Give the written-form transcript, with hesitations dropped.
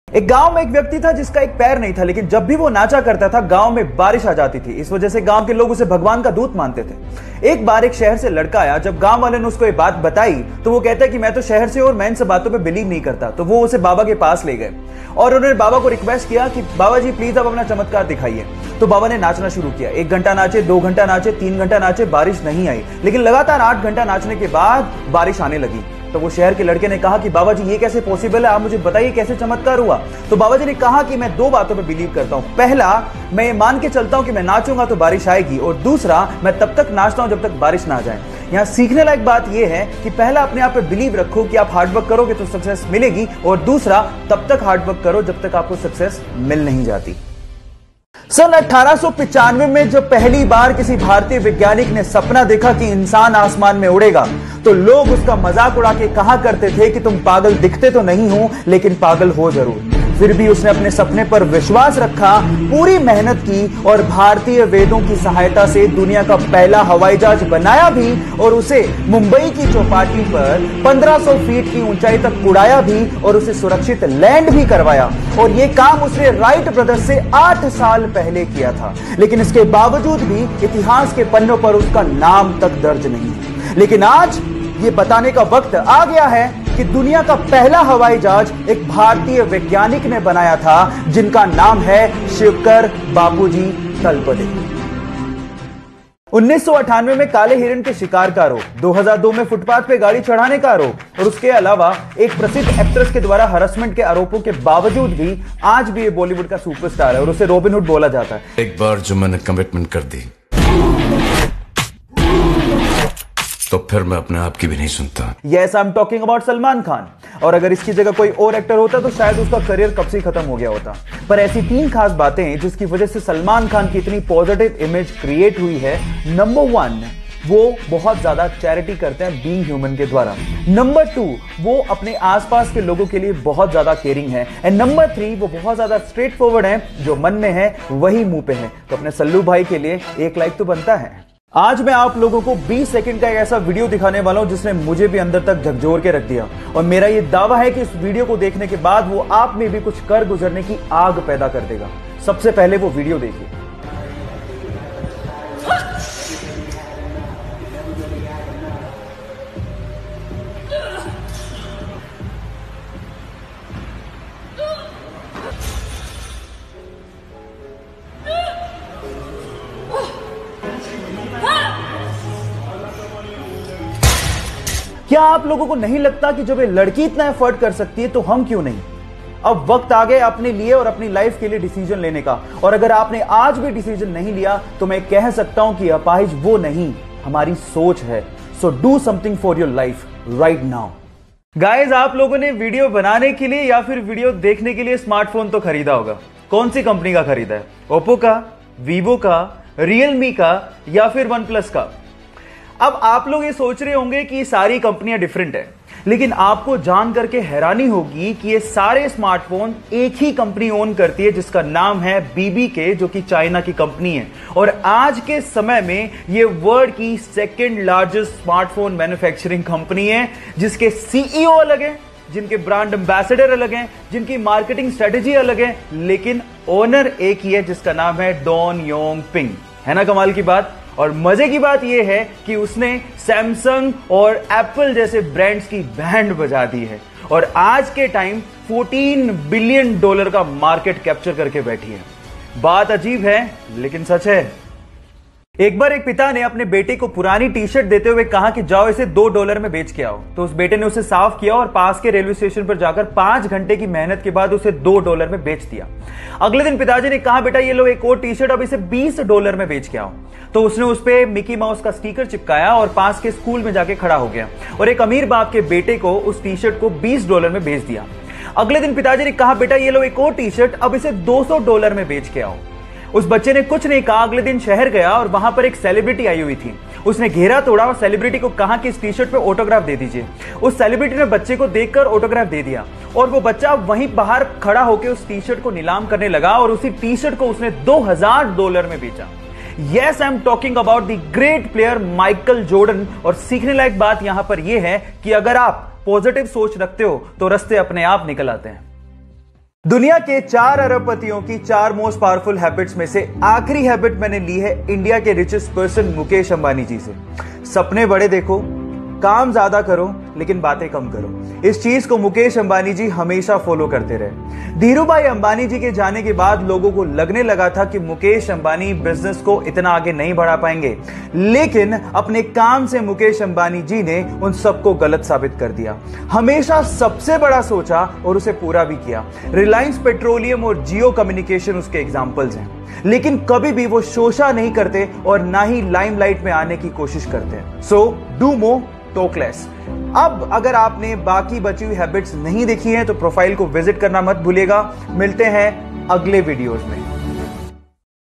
एक गांव में एक व्यक्ति था जिसका एक पैर नहीं था, लेकिन जब भी वो नाचा करता था गांव में बारिश आ जाती थी। इस वजह से गांव के लोग उसे भगवान का दूत मानते थे। एक बार एक शहर से लड़का आया। जब गांव वाले ने उसको ये बात बताई तो वो कहता है कि मैं तो शहर से और मैं इन सब बातों पे बिलीव नहीं करता। तो वो उसे बाबा के पास ले गए और उन्होंने बाबा को रिक्वेस्ट किया कि बाबा जी प्लीज आप अपना चमत्कार दिखाइए। तो बाबा ने नाचना शुरू किया। 1 घंटा नाचे, 2 घंटा नाचे, 3 घंटा नाचे, बारिश नहीं आई। लेकिन लगातार 8 घंटा नाचने के बाद बारिश आने लगी। तो वो शहर के लड़के ने कहा कि बाबा जी ये कैसे पॉसिबल है, आप मुझे बताइए कैसे चमत्कार हुआ। तो बाबा जी ने कहा कि मैं 2 बातों पे बिलीव करता हूं। पहला, मैं ये मान के चलता हूं कि मैं नाचूंगा तो बारिश आएगी, और दूसरा, मैं तब तक नाचता हूं जब तक बारिश ना आ जाए। यहां सीखने लायक बात यह है कि पहला अपने आप पे बिलीव रखो कि आप हार्डवर्क करोगे तो सक्सेस मिलेगी, और दूसरा तब तक हार्डवर्क करो जब तक आपको सक्सेस मिल नहीं जाती। सन 1895 में जब पहली बार किसी भारतीय वैज्ञानिक ने सपना देखा कि इंसान आसमान में उड़ेगा, तो लोग उसका मजाक उड़ा के कहा करते थे कि तुम पागल दिखते तो नहीं हो लेकिन पागल हो जरूर। फिर भी उसने अपने सपने पर विश्वास रखा, पूरी मेहनत की और भारतीय वेदों की सहायता से दुनिया का पहला हवाई जहाज बनाया भी, और उसे मुंबई की चौपाटी पर 1500 फीट की ऊंचाई तक उड़ाया भी और उसे सुरक्षित लैंड भी करवाया। और यह काम उसने राइट ब्रदर्स से 8 साल पहले किया था। लेकिन इसके बावजूद भी इतिहास के पन्नों पर उसका नाम तक दर्ज नहीं है। लेकिन आज ये बताने का वक्त आ गया है कि दुनिया का पहला हवाई जहाज एक भारतीय वैज्ञानिक ने बनाया था, जिनका नाम है शिवकर बापूजी तलपदे। 1998 में काले हिरण के शिकार का आरोप, 2002 में फुटपाथ पे गाड़ी चढ़ाने का आरोप, और उसके अलावा एक प्रसिद्ध एक्ट्रेस के द्वारा हरासमेंट के आरोपों के बावजूद भी आज भी ये बॉलीवुड का सुपरस्टार है और उसे रॉबिनहुड बोला जाता है। एक बार जो मैंने कमिटमेंट कर दी तो फिर मैं अपने आप की भी नहीं सुनता। Yes, I am talking about Salman Khan. और अगर इसकी जगह कोई और एक्टर होता तो शायद उसका करियर कब से खत्म हो गया होता। पर ऐसी 3 खास बातें हैं जिसकी वजह से सलमान खान की इतनी पॉजिटिव इमेज क्रिएट हुई है। नंबर 1, वो बहुत ज्यादा चैरिटी करते हैं बीइंग ह्यूमन के द्वारा। नंबर 2, वो अपने आसपास के लोगों के लिए बहुत ज्यादा केयरिंग है। एंड नंबर 3, वो बहुत ज्यादा स्ट्रेट फॉरवर्ड है, जो मन में है वही मुंह पे है। तो अपने सल्लू भाई के लिए 1 लाइक तो बनता है। आज मैं आप लोगों को 20 सेकंड का एक ऐसा वीडियो दिखाने वाला हूं जिसने मुझे भी अंदर तक झकझोर के रख दिया, और मेरा यह दावा है कि इस वीडियो को देखने के बाद वो आप में भी कुछ कर गुजरने की आग पैदा कर देगा। सबसे पहले वो वीडियो देखिए। क्या आप लोगों को नहीं लगता कि जब ये लड़की इतना एफर्ट कर सकती है तो हम क्यों नहीं? अब वक्त आ गया अपने लिए और अपनी लाइफ के लिए डिसीजन लेने का, और अगर आपने आज भी डिसीजन नहीं लिया तो मैं कह सकता हूं कि अपाहिज वो नहीं, हमारी सोच है। So do something for your life right now. Guys, आप लोगों ने वीडियो बनाने के लिए या फिर वीडियो देखने के लिए स्मार्टफोन तो खरीदा होगा। कौन सी कंपनी का खरीदा है? ओप्पो का, वीवो का, रियलमी का या फिर OnePlus का? अब आप लोग ये सोच रहे होंगे कि ये सारी कंपनियां डिफरेंट है, लेकिन आपको जान करके हैरानी होगी कि ये सारे स्मार्टफोन एक ही कंपनी ओन करती है, जिसका नाम है BBK, जो कि चाइना की कंपनी है। और आज के समय में ये वर्ल्ड की 2nd largest smartphone manufacturing company है, जिसके CEO अलग हैं, जिनके ब्रांड एम्बेसडर अलग हैं, जिनकी मार्केटिंग स्ट्रेटेजी अलग है, लेकिन ओनर एक ही है, जिसका नाम है डॉन योंग पिंग। है ना कमाल की बात? और मजे की बात यह है कि उसने सैमसंग और एप्पल जैसे ब्रांड्स की बैंड बजा दी है, और आज के टाइम $14 बिलियन का मार्केट कैप्चर करके बैठी है। बात अजीब है लेकिन सच है। एक बार एक पिता ने अपने बेटे को पुरानी टी-शर्ट देते हुए कहा कि जाओ इसे $2 में बेच के आओ। तो उस बेटे ने उसे साफ किया और पास के रेलवे स्टेशन पर जाकर 5 घंटे की मेहनत के बाद उसे $2 में बेच दिया। अगले दिन पिताजी ने कहा, बेटा ये लो एक और टी-शर्ट, अब इसे $20 में बेच के आओ। तो उसने उस पे मिकी माउस का स्टिकर चिपकाया और पास के स्कूल में जाके खड़ा हो गया, और एक अमीर बाप के बेटे को उस टी-शर्ट को $20 में बेच दिया। अगले दिन पिताजी ने कहा, बेटा ये लो एक और टी-शर्ट, अब इसे $200 में बेच के आओ। उस बच्चे ने कुछ नहीं कहा, अगले दिन शहर गया और वहां पर एक सेलिब्रिटी आई हुई थी। उसने घेरा तोड़ा और सेलिब्रिटी को कहा कि इस टी-शर्ट पे ऑटोग्राफ दे दीजिए। उस सेलिब्रिटी ने बच्चे को देखकर ऑटोग्राफ दे दिया, और वो बच्चा वहीं बाहर खड़ा होकर उस टी-शर्ट को नीलाम करने लगा, और उसी टी-शर्ट को उसने $2000 में बेचा। Yes, I am talking about the great player Michael Jordan. और सीखने लायक बात यहां पर यह है कि अगर आप पॉजिटिव सोच रखते हो तो रास्ते अपने आप निकल आते हैं। दुनिया के 4 अरबपतियों की 4 मोस्ट पावरफुल हैबिट्स में से आखिरी हैबिट मैंने ली है इंडिया के रिचेस्ट पर्सन मुकेश अंबानी जी से। सपने बड़े देखो, काम ज्यादा करो लेकिन बातें कम करो। इस चीज को मुकेश अंबानी जी हमेशा फॉलो करते रहे। धीरूभाई अंबानी जी के जाने के बाद लोगों को लगने लगा था कि मुकेश अंबानी बिजनेस को इतना आगे नहीं बढ़ा पाएंगे, लेकिन अपने काम से मुकेश अंबानी जी ने उन सबको गलत साबित कर दिया। हमेशा सबसे बड़ा सोचा और उसे पूरा भी किया। रिलायंस पेट्रोलियम और जियो कम्युनिकेशन उसके एग्जाम्पल्स हैं, लेकिन कभी भी वो शोषा नहीं करते और ना ही लाइमलाइट में आने की कोशिश करते। So do more, talk less. अब अगर आपने बाकी बची हुई हैबिट्स नहीं देखी हैं तो प्रोफाइल को विजिट करना मत भूलिएगा। मिलते हैं अगले वीडियोस में।